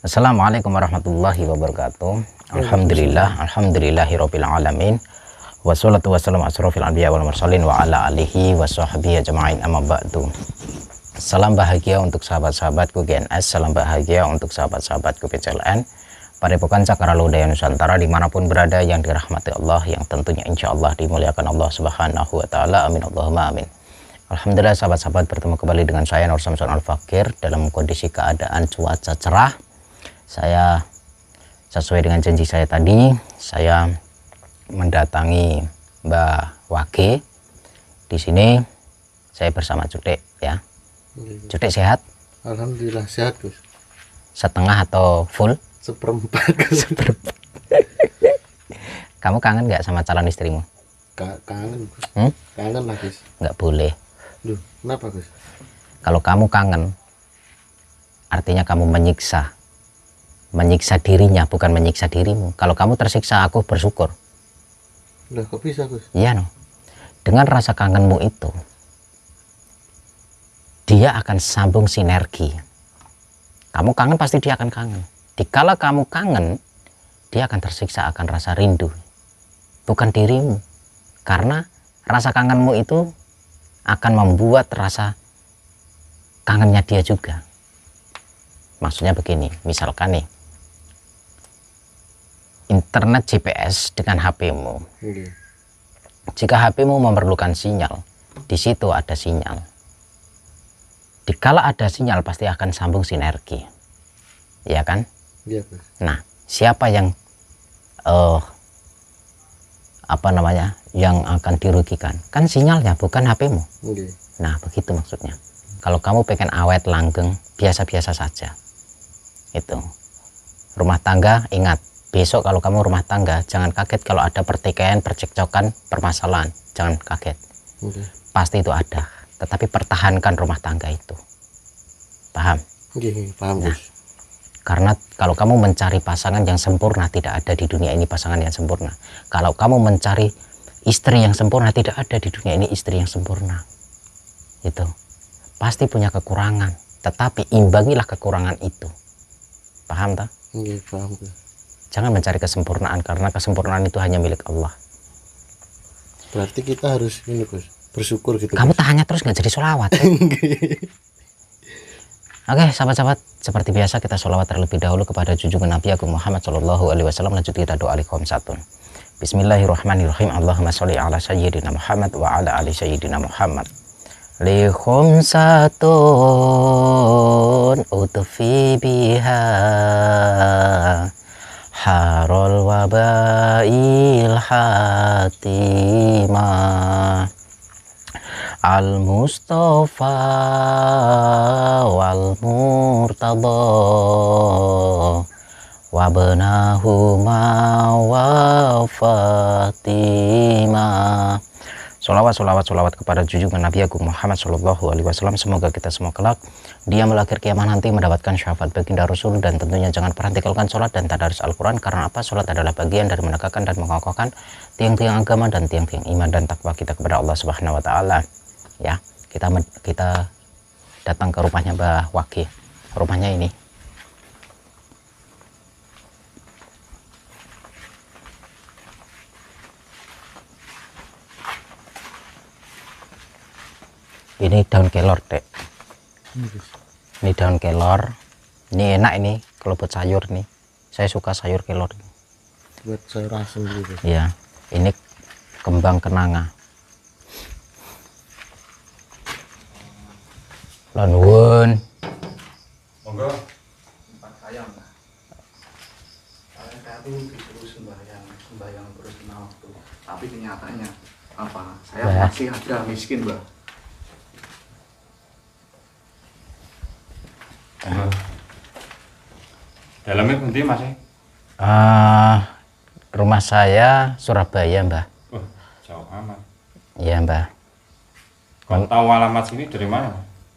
Assalamualaikum warahmatullahi wabarakatuh. Alhamdulillahirabbil alamin. Wassalatu wassalamu asrofil anbiya wal mursalin wa ala alihi wa sahbihi ajma'in, amma ba'du. Salam bahagia untuk sahabat-sahabatku GNS, salam bahagia untuk sahabat-sahabatku PCLN, Padepokan Cakralodaya Nusantara dimanapun berada, yang dirahmati Allah, yang tentunya insya Allah dimuliakan Allah Subhanahu wa Ta'ala. Amin Allahumma amin. Alhamdulillah sahabat-sahabat, bertemu kembali dengan saya Nur Samson Al-Fakir dalam kondisi keadaan cuaca cerah. Saya sesuai dengan janji saya tadi, saya mendatangi Mbah Wage. Di sini saya bersama Cudek ya. Cudek sehat? Alhamdulillah sehat, Gus. Setengah atau full? Seperempat, Gus. Seperempat. Kamu kangen nggak sama calon istrimu? Kangen, Gus. Kangen lah, Gus. Nggak boleh. Duh, kenapa, Gus? Kalau kamu kangen, artinya kamu menyiksa dirinya, bukan menyiksa dirimu. Kalau kamu tersiksa, aku bersyukur. Udah, kok bisa, Gus? Iya, no. Dengan rasa kangenmu itu, dia akan sambung sinergi. Kamu kangen, pasti dia akan kangen. Dikala kamu kangen, dia akan tersiksa akan rasa rindu, bukan dirimu. Karena rasa kangenmu itu akan membuat rasa kangennya dia juga. Maksudnya begini, misalkan nih, internet GPS dengan HP-mu. Jika HP-mu memerlukan sinyal, di situ ada sinyal. Dikala ada sinyal, pasti akan sambung sinergi, ya kan? Iya, Gus. Nah, siapa yang yang akan dirugikan? Kan sinyalnya, bukan HP-mu. Nah, begitu maksudnya. Kalau kamu pengen awet langgeng, biasa-biasa saja. Itu. Rumah tangga, ingat, besok kalau kamu rumah tangga, jangan kaget kalau ada pertikaian, percekcokan, permasalahan. Jangan kaget. Pasti itu ada. Tetapi pertahankan rumah tangga itu. Paham? Paham, Nah, Gus. karena kalau kamu mencari pasangan yang sempurna, tidak ada di dunia ini pasangan yang sempurna. Kalau kamu mencari istri yang sempurna, tidak ada di dunia ini istri yang sempurna. Itu. Pasti punya kekurangan. Tetapi imbangilah kekurangan itu. Paham tak? Paham, Gus. Jangan mencari kesempurnaan, karena kesempurnaan itu hanya milik Allah. Berarti kita harus ini, Gus, bersyukur gitu. Kamu tanya terus nggak jadi sholawat. Oke, sahabat-sahabat, seperti biasa kita sholawat terlebih dahulu kepada junjungan Nabi Agung Muhammad Shallallahu Alaihi Wasallam. Lanjut kita doa al-Qomsatun. Bismillahirrahmanirrahim. Allahumma sholli ala sayyidina Muhammad wa ala ali sayyidina Muhammad. Li khumsatun utfi biha harul wabail hatimah al-Mustafa wal Murtada wabnahuma wa Fatimah. Sholawat kepada junjungan Nabi Agung Muhammad Shallallahu Alaihi Wasallam. Semoga kita semua kelak dia melahir kiamat nanti mendapatkan syafaat baginda Rasul. Dan tentunya jangan pernah tinggalkan sholat dan tadarus Al-Quran. Karena apa? Sholat adalah bagian dari menegakkan dan mengokohkan tiang-tiang agama dan tiang-tiang iman dan takwa kita kepada Allah Subhanahu Wa Taala. Ya, kita datang ke rumahnya Mbah Wage. Rumahnya ini. Ini daun kelor, Dek. Ini daun kelor. Ini enak ini kalau buat sayur nih. Saya suka sayur kelor. Buat sayur asem gitu. Ya, ini kembang kenanga. Lanwun. Monggo. Tempat saya enggak. Saya itu terus sembahyang terus lima waktu. Tapi kenyataannya apa? Saya masih ada miskin, Mbak. Dalamnya nanti Mas? Rumah saya Surabaya, Mbah. Oh, jauh amat. Iya, Mbah. Kau tahu alamat sini dari mana?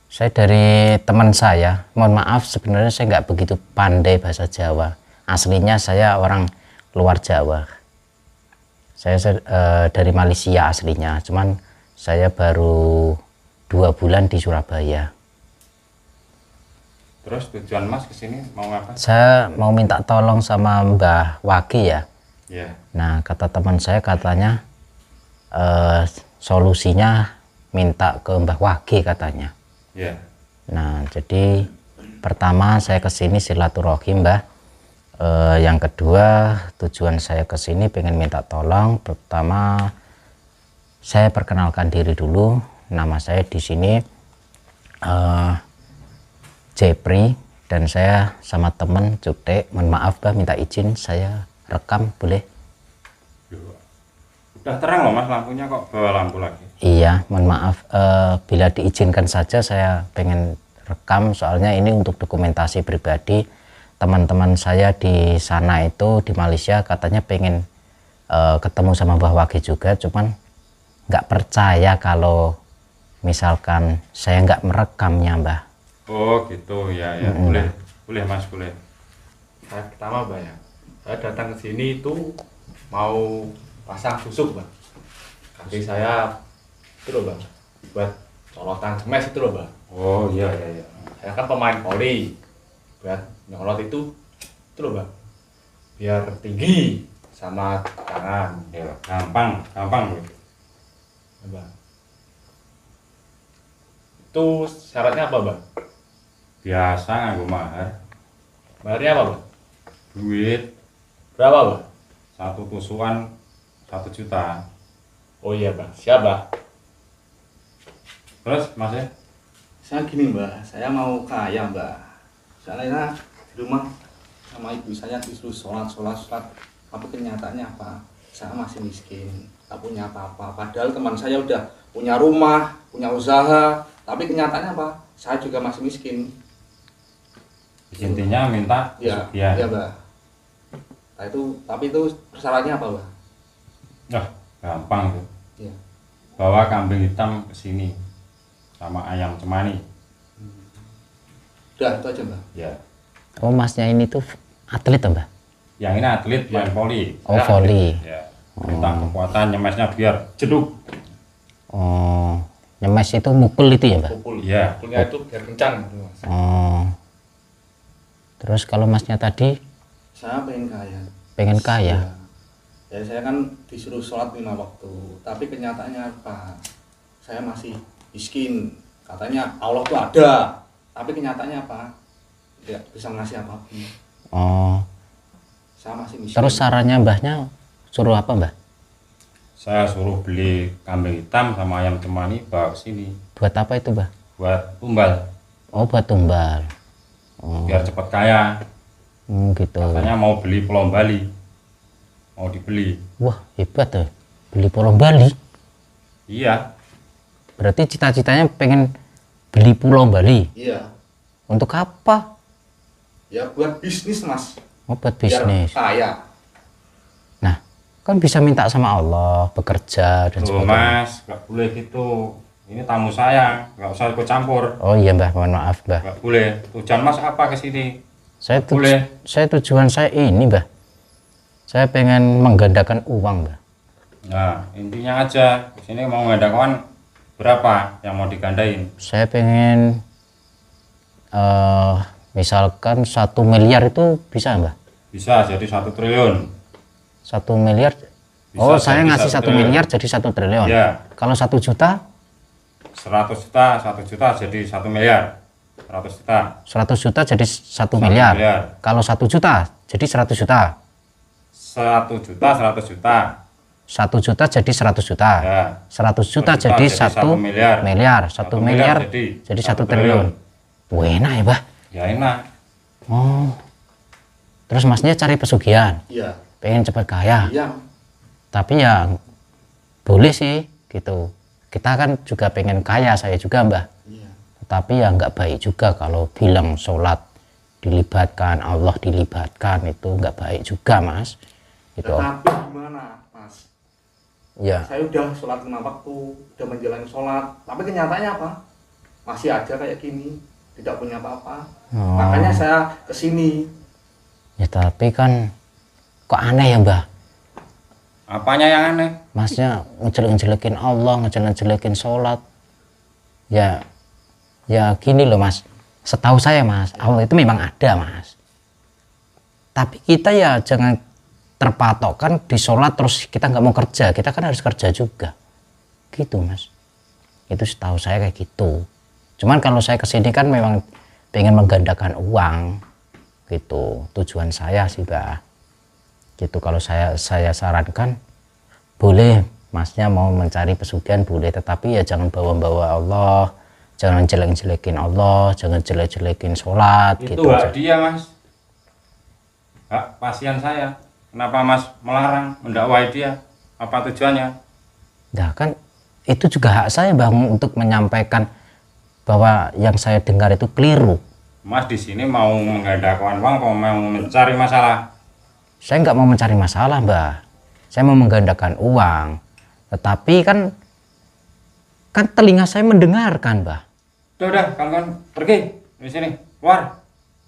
Saya dari teman saya. Mohon maaf, sebenarnya saya nggak begitu pandai bahasa Jawa. Aslinya saya orang luar Jawa. Saya dari Malaysia aslinya. Cuman saya baru 2 bulan di Surabaya. Terus tujuan Mas kesini mau apa? Saya mau minta tolong sama Mbah Waki ya. Ya. Nah, kata teman saya katanya solusinya minta ke Mbah Waki katanya. Ya. Nah, jadi pertama saya kesini silaturahim Mbah. Yang kedua tujuan saya kesini pengen minta tolong. Pertama saya perkenalkan diri dulu. Nama saya di sini Jepri dan saya sama temen Cute. Mohon maaf Mbah, minta izin saya rekam boleh? Udah terang loh Mas lampunya, kok bawa lampu lagi? Iya, mohon maaf, bila diizinkan saja saya pengen rekam, soalnya ini untuk dokumentasi pribadi. Teman-teman saya di sana itu di Malaysia katanya pengen ketemu sama Mbah Waki juga, cuman nggak percaya kalau misalkan saya nggak merekamnya Mbah. Oh gitu ya, ya. Boleh Mas, boleh. Saya pertama Mbak ya, saya datang ke sini itu mau pasang susuk Mbak. Kaki saya itu loh Mbak, buat colotan semes itu loh Mbak. Oh iya iya iya. Saya kan pemain voli, buat nyolot itu loh Mbak, biar tinggi sama tangan. Ya, gampang loh. Mbak. Itu syaratnya apa Mbak? Biasa nganggo mahar. Maharnya apa Mbak? Duit Berapa Mbak? satu tusukan 1 juta. Oh iya Mbak, siap Mbak. Terus Mas ya? Saya gini Mbak, saya mau kaya Mbak. Soalnya di rumah sama ibu saya disuruh sholat. Tapi kenyataannya apa? Saya masih miskin, tak punya apa-apa. Padahal teman saya udah punya rumah, punya usaha. Tapi kenyataannya apa? Saya juga masih miskin. Intinya minta Ya, pesugihan. ya Mbak. Nah, tapi itu persyaratannya apa Mbak? Wah, gampang tuh. Ya. Bawa kambing hitam ke sini sama ayam cemani. Udah itu aja Mbak. Ya. Oh masnya ini tuh atlet Mbah? Yang ini atlet main voli. Oh voli. Ya. Minta kekuatan nyemesnya biar jeduk. Oh nyemes itu mukul itu ya Mbah? Pukul. Iya. Pukulnya itu biar kencang gitu Mas. Oh terus kalau masnya tadi Saya pengen kaya. pengen kaya? Ya saya kan disuruh sholat 5 waktu, tapi kenyataannya apa? Saya masih miskin. Katanya Allah tuh ada, tapi kenyataannya apa? Tidak bisa ngasih apapun. Oh Saya masih miskin. terus sarannya Mbahnya suruh apa Mbah? Saya suruh beli kambing hitam sama ayam cemani bawa ke sini Buat apa itu Mbah? buat tumbal Oh buat tumbal. Oh biar cepat kaya. gitu. Katanya mau beli Pulau Bali. Mau dibeli. Wah hebat tuh, beli Pulau Bali. Iya. Berarti cita-citanya pengen beli Pulau Bali. Iya, Untuk apa? ya buat bisnis Mas. Oh buat Biar bisnis. kaya. Nah kan bisa minta sama Allah, bekerja dan Tuh sebagainya. Mas, nggak boleh gitu. Ini tamu saya, nggak usah ikut campur. Oh iya Mbah, mohon maaf Mbah. Nggak boleh. Tujuan Mas apa ke sini? Boleh. Tujuan saya ini Mbah. Saya pengen menggandakan uang Mbah. Nah, intinya aja. Di sini mau ngadakan berapa yang mau digandain? Saya pengen misalkan 1 miliar itu bisa Mbah? Bisa jadi 1 triliun. 1 miliar. Bisa Oh saya jadi ngasih 1 1 miliar jadi 1 triliun. Iya. Kalau 1 juta? 100 juta, 1 juta jadi 1 miliar. 100 juta. 100 juta jadi 1 miliar. Kalau 1 juta jadi 100 juta. 1 juta, 100 juta. 1 juta jadi 100 juta. Ya. 100 juta 1 juta jadi jadi 1 1 miliar. miliar. 1 1 miliar miliar jadi jadi 1 triliun. Wah, enak ya, Bah? Ya enak. Oh. Terus masnya cari pesugihan, Iya, pengen cepat kaya. iya. Tapi ya boleh sih gitu. Kita kan juga pengen kaya, saya juga Mbah. Iya. Tapi ya nggak baik juga kalau bilang sholat dilibatkan, Allah dilibatkan, itu nggak baik juga Mas. Gitu. Tetapi gimana Mas? Ya. Saya udah sholat 5 waktu, udah menjalani sholat, tapi kenyataannya apa? Masih aja kayak gini, tidak punya apa-apa. Oh. Makanya saya kesini. Ya tapi kan kok aneh ya Mbah? Apanya yang aneh? Masnya ngejelek-jelekin Allah, ngejelek-jelekin sholat. Ya gini loh Mas, Setahu saya Mas, Allah itu memang ada Mas. Tapi kita ya jangan terpatokkan di sholat terus kita nggak mau kerja. Kita kan harus kerja juga. Gitu Mas. Itu setahu saya kayak gitu. Cuman kalau saya kesini kan memang pengen menggandakan uang. Gitu. Tujuan saya sih Mbak. Gitu. Kalau saya sarankan boleh Masnya mau mencari pesugihan boleh. Tetapi ya jangan bawa-bawa Allah. Jangan jelek-jelekin Allah, jangan jelek-jelekin sholat. Itu gitu. hak dia Mas, hak pasien saya. Kenapa Mas melarang mendakwai dia? Apa tujuannya? Nah kan itu juga hak saya Bang untuk menyampaikan bahwa yang saya dengar itu keliru. Mas di sini mau menggandakan uang, atau mau mencari masalah? Saya nggak mau mencari masalah Mbak. Saya mau menggandakan uang. Tetapi kan telinga saya mendengarkan Mbak. Udah, kawan-kawan pergi dari sini, keluar.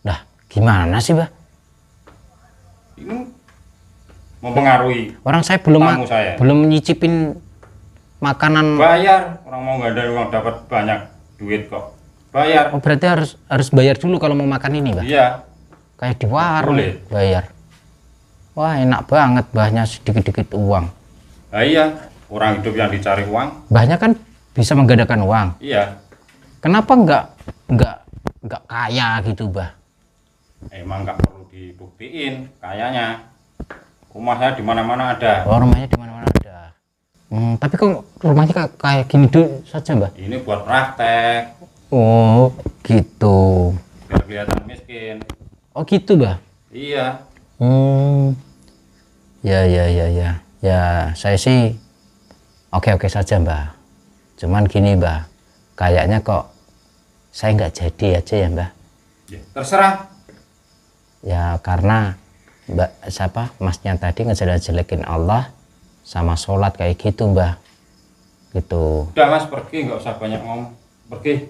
Nah gimana sih Mbak? Ini mempengaruhi Orang saya belum tamu saya. belum nyicipin makanan. Bayar, orang mau nggak ada uang dapat banyak duit kok. Bayar. Oh, berarti harus bayar dulu kalau mau makan ini Mbak. Iya. Kayak di warung Boleh. bayar. Wah enak banget Mbahnya sedikit-sedikit uang. Nah, iya, orang hidup yang dicari uang. Mbahnya kan bisa menggandakan uang. Iya. Kenapa nggak kaya gitu Mbah? Emang nggak perlu dibuktiin kayaknya. Rumah saya di mana-mana ada. Oh, rumahnya di mana-mana ada. Tapi kok rumahnya kayak gini dulu saja Mbah? Ini buat praktek, Oh gitu. biar kelihatan miskin. Oh gitu Mbah? Iya. Ya. Ya saya sih oke saja Mbah. Cuman gini Mbah, kayaknya kok saya nggak jadi aja ya Mbah. Ya, terserah. Ya karena Masnya tadi ngejelek-jelekin Allah sama sholat kayak gitu Mbah. Gitu. Udah Mas pergi, nggak usah banyak ngomong. Pergi.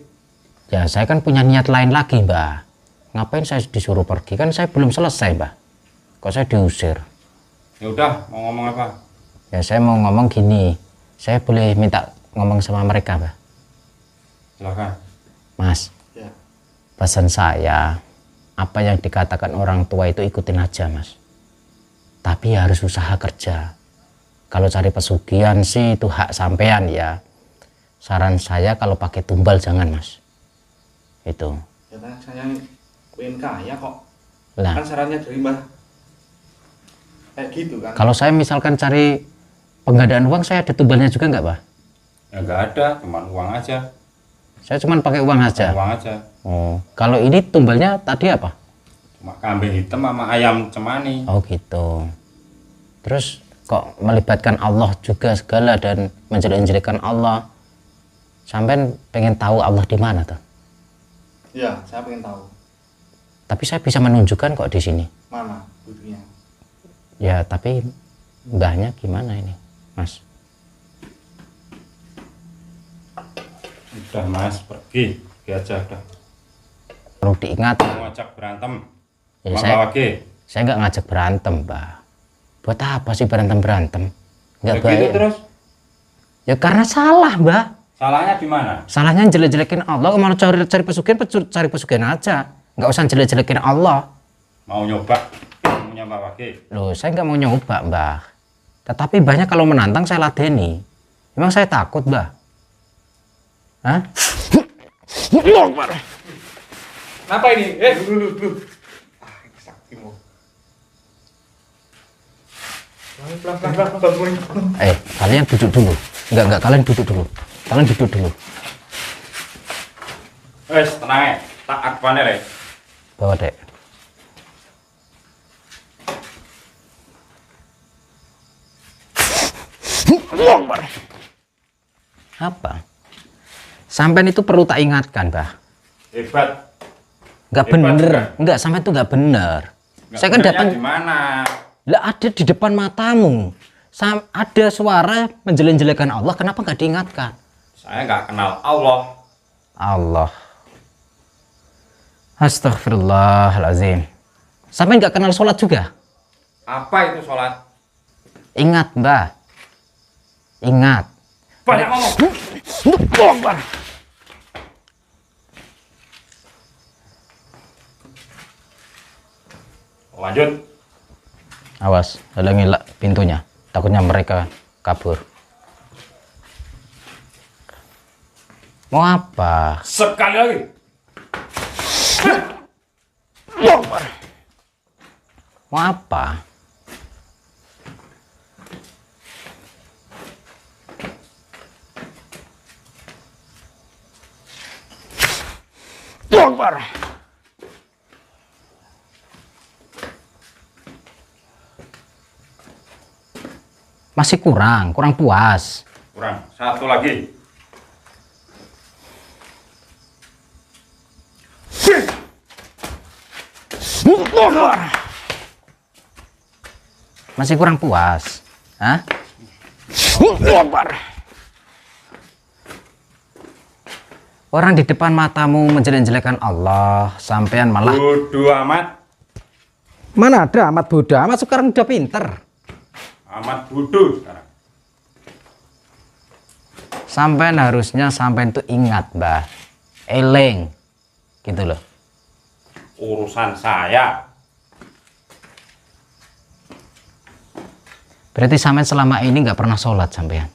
Ya saya kan punya niat lain lagi Mbah. Ngapain saya disuruh pergi, kan saya belum selesai Mbah. Kok saya diusir? Ya udah, mau ngomong apa? Ya saya mau ngomong gini, saya boleh minta ngomong sama mereka Mbah? Silakan. Mas, Ya. pesan saya, apa yang dikatakan orang tua itu ikutin aja Mas. Tapi harus usaha kerja. Kalau cari pesugihan sih itu hak sampean ya. Saran saya kalau pakai tumbal jangan Mas. Itu. Ya kan saya pengen kaya kok. Lah, Kan sarannya dari Mbah kayak gitu kan. kalau saya misalkan cari penggandaan uang, saya ada tumbalnya juga nggak Pak? Ya nggak ada, cuma uang aja. Saya cuma pakai uang aja. Uang aja. Oh, kalau ini tumbalnya tadi apa? Cuma kambing hitam sama ayam cemani. Oh gitu. Terus kok melibatkan Allah juga segala dan menjelek-jelekan Allah. Sampai pengen tahu Allah di mana tuh? Iya, saya pengen tahu. Tapi saya bisa menunjukkan kok di sini. Mana buktinya? Ya, tapi mbahnya gimana ini, Mas? Udah Mas, pergi aja udah. Perlu diingat. Mau ngajak berantem. Ya, Mau saya lagi. nggak ngajak berantem, Mbak. Buat apa sih berantem? Nggak Begitu baik. terus. Ya karena salah, Mbak. Salahnya di mana? Salahnya jelek-jelekin Allah. Mau cari pesugihan aja. Nggak usah jelek-jelekin Allah. Mau nyoba? Mau nyoba lagi? Loh, saya nggak mau nyoba, Mbak. Tetapi banyak kalau menantang saya ladeni. Emang saya takut, Mbak? Hah? Kenapa ini? Dulu. Ini saktimu. Pelan. Kalian duduk dulu. Enggak, kalian duduk dulu. Kalian duduk dulu. Wes, tenang ya. Tak akpane rek. Bawa, Dek. Apa? Sampai itu perlu tak ingatkan, Mbah. Hebat. Nggak Hebat bener. juga. Nggak, sampai itu nggak bener. Nggak Saya kan benernya datang, di mana? lah ada di depan matamu. Ada suara menjelek-jelekan Allah, kenapa nggak diingatkan? Saya nggak kenal Allah. Allah. Astaghfirullahaladzim. Sampai nggak kenal sholat juga? Apa itu sholat? Ingat, Mbah. Ingat. Banyak ngomong. Lanjut. Awas, halangi pintunya. Takutnya mereka kabur. Mau apa? Sekali lagi. Mau apa? Masih kurang puas. Kurang. Satu lagi. Masih kurang puas. Hah? Orang di depan matamu menjelek-jelekan Allah, sampean malah Bodoh amat. mana ada amat bodoh, amat sekarang udah pinter. Amat bodoh sekarang. Sampean harusnya sampean tuh ingat, Mbah. Eleng. Gitu loh. Urusan saya. Berarti sampean selama ini nggak pernah sholat sampean.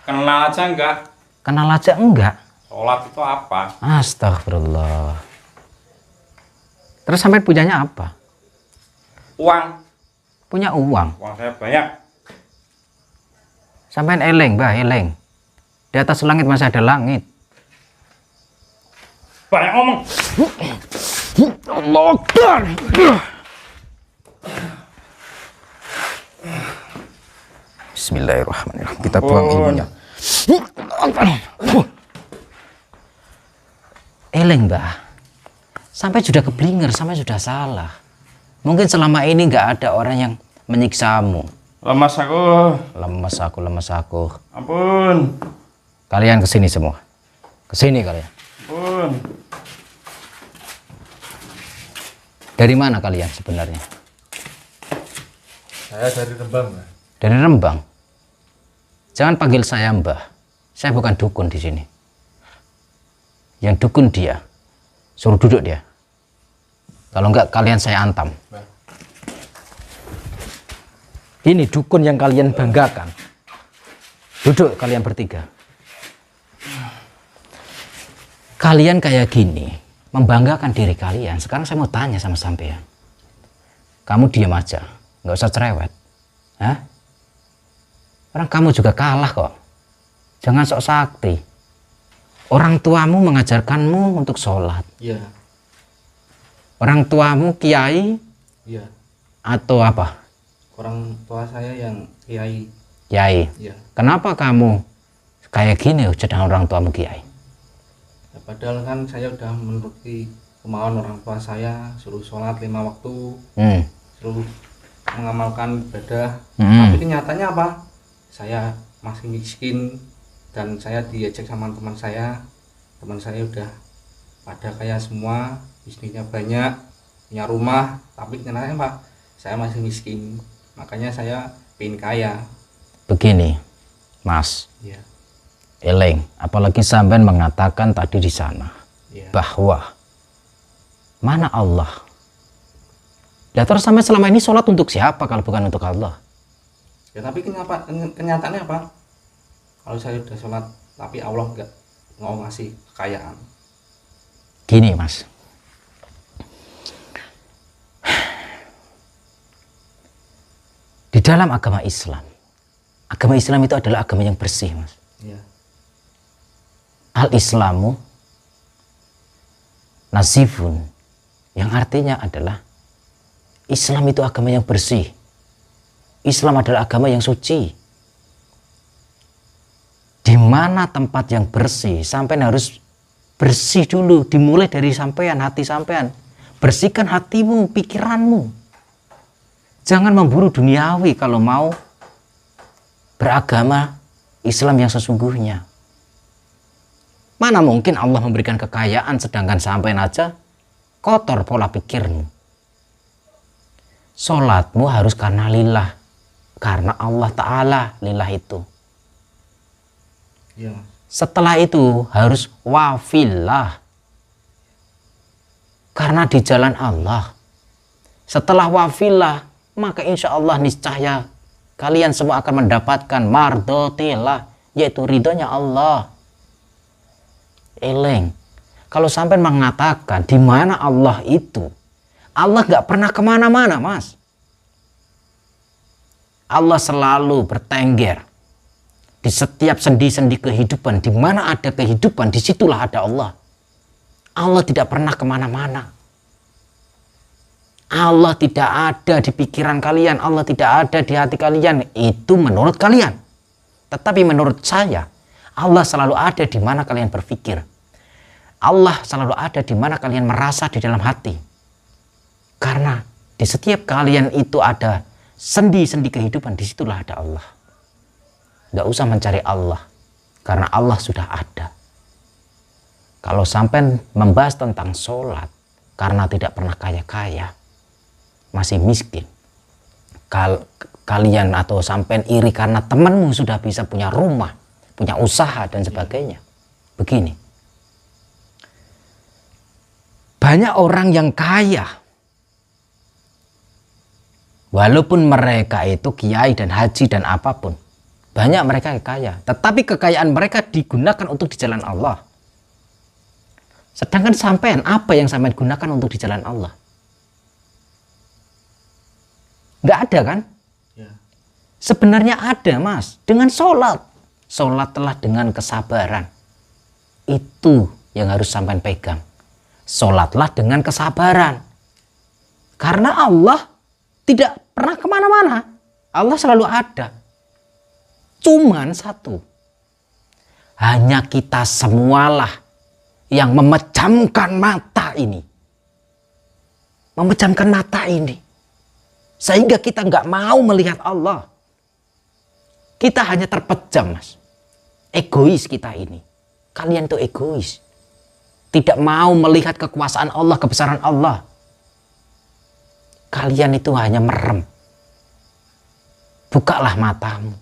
Kenal aja enggak? Kenal aja enggak? Sholat itu apa? Astagfirullah. Terus sampean punyanya apa? Uang. Punya uang. Uang saya banyak. Sampean eleng, Mbah, eleng. Di atas langit masih ada langit. Banyak ngomong. Allah Akbar. Bismillahirrahmanirrahim. Kita buang ilmunya. Eleng, Mbah. Sampai sudah keblinger, sampai sudah salah. Mungkin selama ini nggak ada orang yang menyiksamu. Lemas aku. Lemes aku. Ampun. Kalian kesini semua. Kesini kalian. Ampun. Dari mana kalian sebenarnya? Saya dari Rembang, Mbah. Dari Rembang. Jangan panggil saya Mbah. Saya bukan dukun di sini. Yang dukun dia. Suruh duduk dia. Kalau enggak kalian saya antam. Mbah. Ini dukun yang kalian banggakan. Duduk kalian bertiga. Kalian kayak gini, membanggakan diri kalian. Sekarang saya mau tanya sama sampean. Kamu diam aja, nggak usah cerewet. Hah? Orang kamu juga kalah kok. Jangan sok sakti. Orang tuamu mengajarkanmu untuk sholat. Iya. Orang tuamu kiai Iya. atau apa? Orang tua saya yang kiai. Kiai. Iya. Kenapa kamu kayak gini sedang orang tuamu kiai? Ya, padahal kan saya udah menuruti kemauan orang tua saya, suruh sholat 5 waktu, suruh mengamalkan ibadah. Tapi kenyataannya apa? Saya masih miskin dan saya diajak sama teman saya udah pada kaya semua, bisnisnya banyak, punya rumah, tapi kenyataannya Pak, saya masih miskin. Makanya saya pengen kaya. Begini, Mas. Ya. Eleng, apalagi sampean mengatakan tadi di sana Ya. bahwa mana Allah. Ya terus sampai selama ini sholat untuk siapa kalau bukan untuk Allah? Ya tapi kenyataannya apa? Kalau saya udah sholat tapi Allah nggak mau ngasih kekayaan. Gini Mas, di dalam agama Islam itu adalah agama yang bersih, Mas. Ya. Al-Islamu nasifun, yang artinya adalah Islam itu agama yang bersih. Islam adalah agama yang suci. Di mana tempat yang bersih, sampean harus bersih dulu, dimulai dari sampean, hati sampean. Bersihkan hatimu, pikiranmu. Jangan memburu duniawi kalau mau beragama Islam yang sesungguhnya. Mana mungkin Allah memberikan kekayaan sedangkan sampean aja kotor pola pikirmu. Sholatmu harus karena lillah, karena Allah Ta'ala lillah itu. Ya. Setelah itu harus wafillah, karena di jalan Allah. Setelah wafilah, maka insya Allah niscaya kalian semua akan mendapatkan mardotillah, yaitu ridhonya Allah. Eleng, kalau sampai mengatakan di mana Allah itu, Allah nggak pernah kemana-mana, Mas. Allah selalu bertengger di setiap sendi-sendi kehidupan. Di mana ada kehidupan, disitulah ada Allah. Allah tidak pernah kemana-mana. Allah tidak ada di pikiran kalian, Allah tidak ada di hati kalian. Itu menurut kalian. Tetapi menurut saya, Allah selalu ada di mana kalian berpikir. Allah selalu ada di mana kalian merasa di dalam hati. Karena di setiap kalian itu ada sendi-sendi kehidupan, disitulah ada Allah. Nggak usah mencari Allah, karena Allah sudah ada. Kalau sampai membahas tentang sholat, karena tidak pernah kaya-kaya, masih miskin, kalian atau sampai iri karena temanmu sudah bisa punya rumah, punya usaha dan sebagainya. Begini, banyak orang yang kaya, walaupun mereka itu kiai dan haji dan apapun, banyak mereka yang kaya, tetapi kekayaan mereka digunakan untuk di jalan Allah. Sedangkan sampean, apa yang sampean gunakan untuk di jalan Allah? Nggak ada kan? Ya. Sebenarnya ada, Mas. Dengan sholat. Sholatlah dengan kesabaran. Itu yang harus sampean pegang. Sholatlah dengan kesabaran. Karena Allah tidak pernah kemana-mana. Allah selalu ada. Cuman satu. Hanya kita semualah yang memejamkan mata ini. Memejamkan mata ini. Sehingga kita nggak mau melihat Allah. Kita hanya terpejam, Mas. Egois kita ini. Kalian tuh egois. Tidak mau melihat kekuasaan Allah, kebesaran Allah. Kalian itu hanya merem. Bukalah matamu.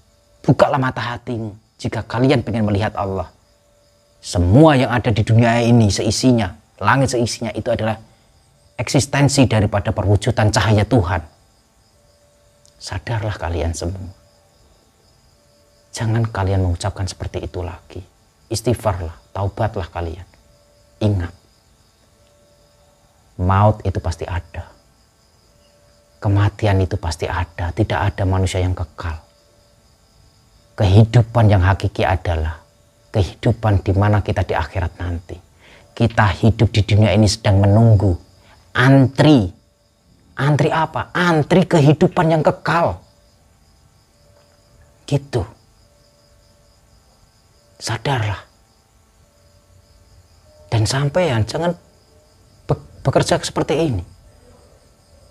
Bukalah mata hatimu. Jika kalian pengen melihat Allah. Semua yang ada di dunia ini seisinya, langit seisinya itu adalah eksistensi daripada perwujudan cahaya Tuhan. Sadarlah kalian semua. Jangan kalian mengucapkan seperti itu lagi. Istighfarlah, taubatlah kalian. Ingat, maut itu pasti ada. Kematian itu pasti ada. Tidak ada manusia yang kekal. Kehidupan yang hakiki adalah kehidupan di mana kita di akhirat nanti. Kita hidup di dunia ini sedang menunggu. Antri. Antri apa? Antri kehidupan yang kekal. Gitu. Sadarlah. Dan sampean jangan bekerja seperti ini.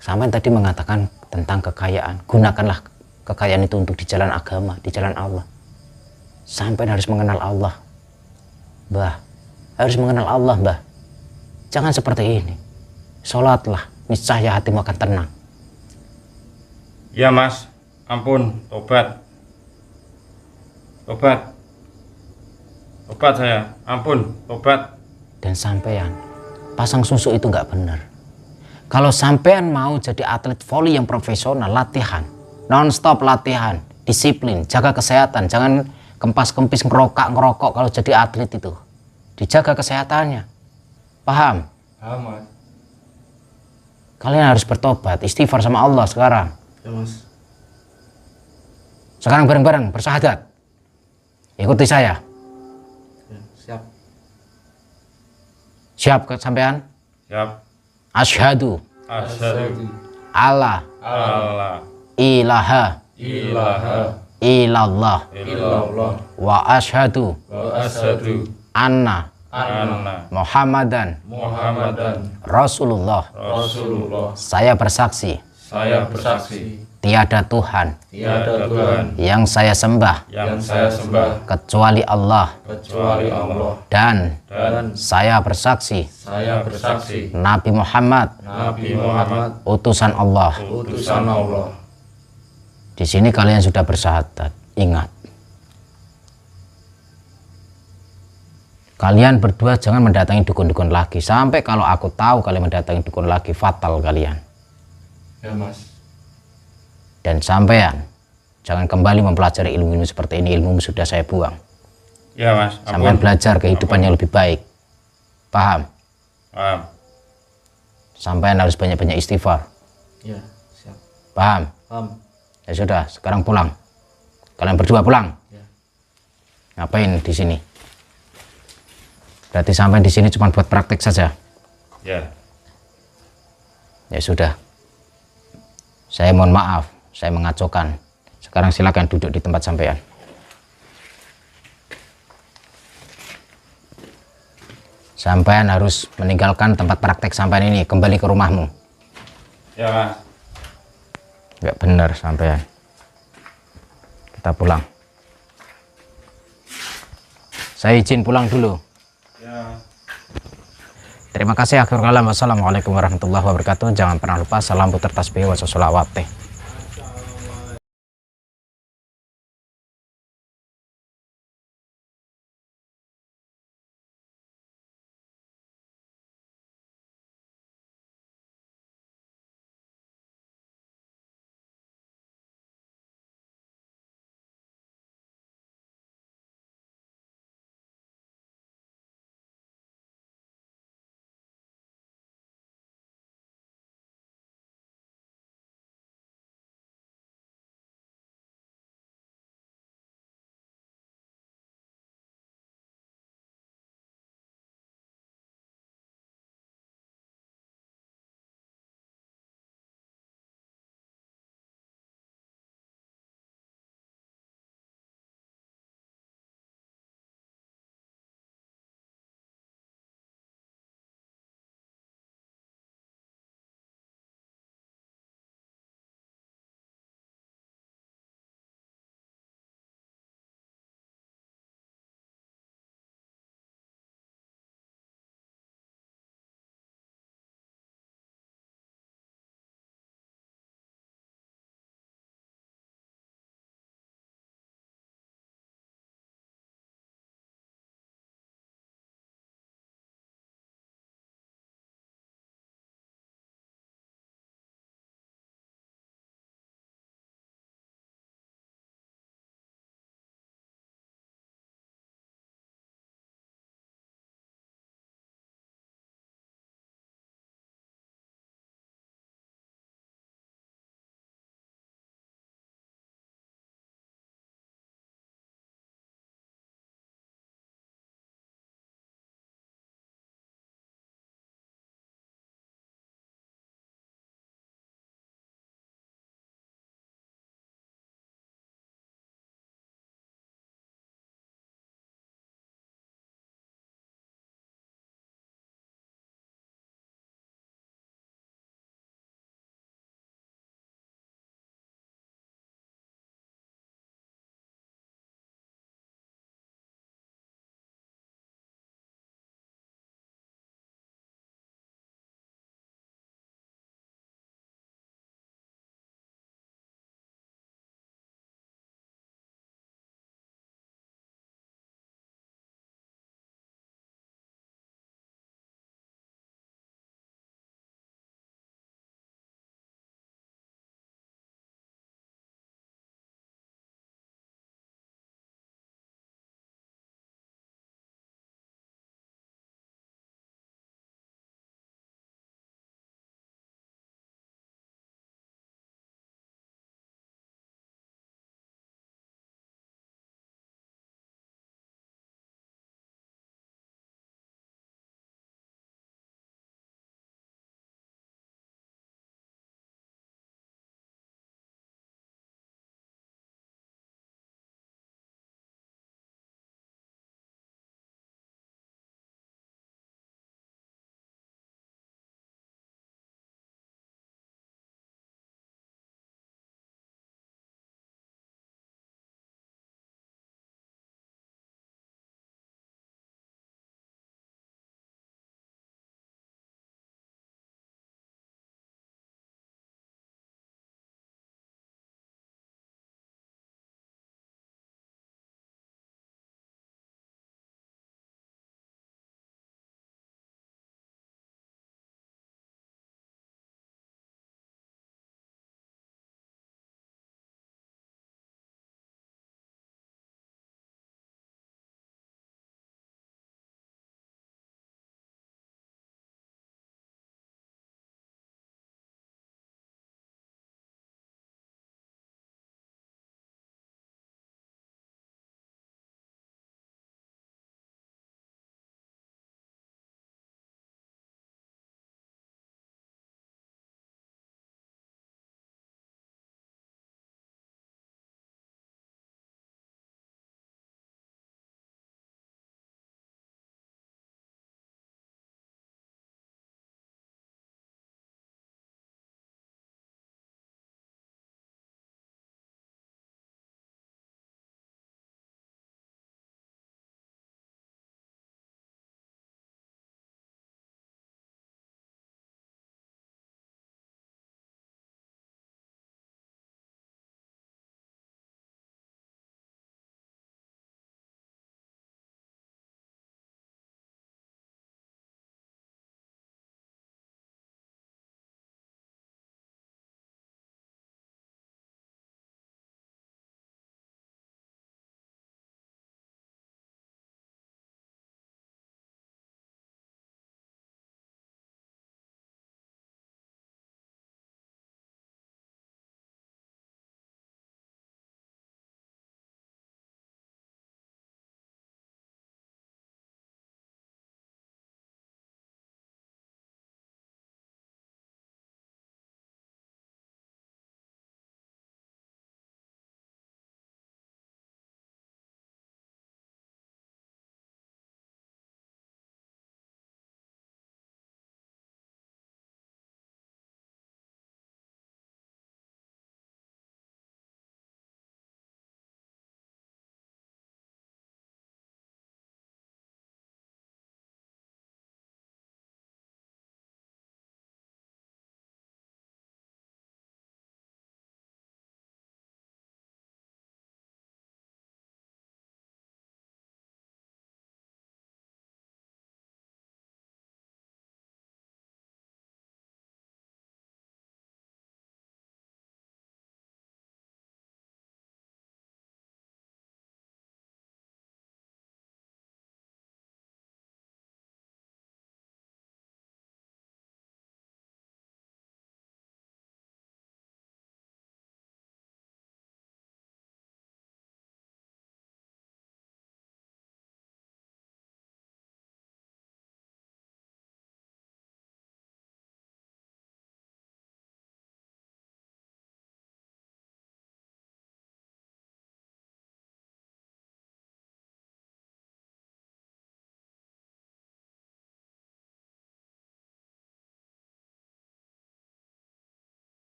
Sampean tadi mengatakan tentang kekayaan. Gunakanlah kekayaan itu untuk di jalan agama, di jalan Allah. Sampean harus mengenal Allah. Mbah, harus mengenal Allah, Mbah. Jangan seperti ini. Sholatlah. Niscaya hatimu akan tenang. Ya Mas, ampun, tobat. Tobat. Tobat saya, ampun, tobat. Dan sampean, pasang susu itu nggak benar. Kalau sampean mau jadi atlet voli yang profesional, latihan. Non-stop latihan, disiplin, jaga kesehatan. Jangan kempas-kempis ngerokok kalau jadi atlet itu. Dijaga kesehatannya. Paham? Paham, Mas. Kalian harus bertobat, istighfar sama Allah sekarang. Ya, Mas. Sekarang bareng-bareng bersyahadat. Ikuti saya. Ya, siap. Siap sampean? Siap. Asyhadu Asyhadu alla alla ilaha ilaha illallah illallah wa asyhadu wa asyhadu anna anna Muhammadan Muhammadan Rasulullah. Rasulullah. Saya bersaksi Saya bersaksi tiada Tuhan tiada Tuhan yang saya sembah yang saya sembah kecuali Allah, kecuali Allah, dan dan saya bersaksi saya bersaksi Nabi Muhammad Nabi Muhammad utusan Allah. utusan Allah. Di sini kalian sudah bersyahadat. Ingat, kalian berdua jangan mendatangi dukun-dukun lagi. Sampai kalau aku tahu kalian mendatangi dukun lagi, fatal kalian. Ya Mas. Dan sampean jangan kembali mempelajari ilmu-ilmu seperti ini. Ilmu sudah saya buang. Ya Mas. Sampean belajar kehidupan yang lebih baik. Paham? Paham. Sampean harus banyak-banyak istighfar. Ya, siap. Paham? Paham. Ya sudah, sekarang pulang. Kalian berdua pulang. Ya. Ngapain di sini? Berarti sampai di sini cuma buat praktek saja. Ya. Ya sudah. Saya mohon maaf, saya mengacaukan. Sekarang silakan duduk di tempat sampean. Sampean harus meninggalkan tempat praktek sampean ini, kembali ke rumahmu. Ya Mas. Nggak benar sampean. Kita pulang. Saya izin pulang dulu. Ya. Terima kasih. Akhirul kalam. Wassalamualaikum warahmatullahi wabarakatuh. Jangan pernah lupa salam putar tasbih wa sholawat.